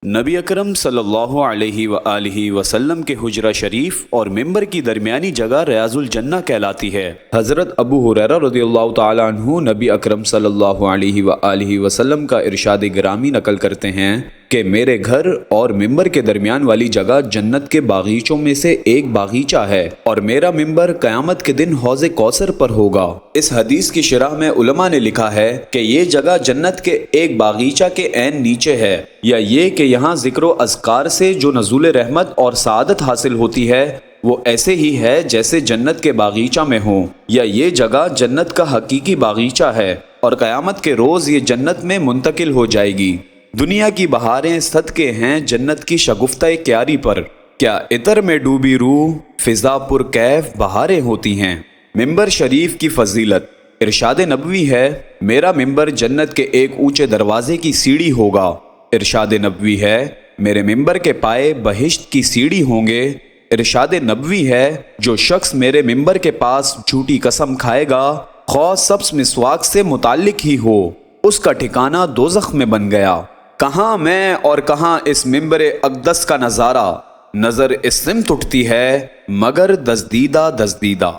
نبی اکرم صلی اللہ علیہ وآلہ وسلم کے حجرہ شریف اور ممبر کی درمیانی جگہ ریاض الجنہ کہلاتی ہے۔ حضرت ابو ہریرہ رضی اللہ تعالی عنہ نبی اکرم صلی اللہ علیہ وآلہ وسلم کا ارشاد گرامی نقل کرتے ہیں کہ میرے گھر اور ممبر کے درمیان والی جگہ جنت کے باغیچوں میں سے ایک باغیچہ ہے اور میرا ممبر قیامت کے دن حوض کوثر پر ہوگا۔ اس حدیث کی شرح میں علماء نے لکھا ہے کہ یہ جگہ جنت کے ایک باغیچہ کے عین نیچے ہے، یا یہ کہ یہاں ذکر و اذکار سے جو نزول رحمت اور سعادت حاصل ہوتی ہے وہ ایسے ہی ہے جیسے جنت کے باغیچہ میں ہوں، یا یہ جگہ جنت کا حقیقی باغیچہ ہے اور قیامت کے روز یہ جنت میں منتقل ہو جائے گی۔ دنیا کی بہاریں صدقے ہیں جنت کی شگفتہ کیاری پر، کیا عطر میں ڈوبی روح فضا پر کیف بہاریں ہوتی ہیں۔ ممبر شریف کی فضیلت۔ ارشاد نبوی ہے میرا ممبر جنت کے ایک اونچے دروازے کی سیڑھی ہوگا۔ ارشاد نبوی ہے میرے ممبر کے پائے بہشت کی سیڑھی ہوں گے۔ ارشاد نبوی ہے جو شخص میرے ممبر کے پاس جھوٹی قسم کھائے گا خواہ سبز مسواک سے متعلق ہی ہو، اس کا ٹھکانہ دوزخ میں بن گیا۔ کہاں میں اور کہاں اس ممبر اقدس کا نظارہ، نظر اس سمت اٹھتی ہے مگر دزدیدہ دزدیدہ۔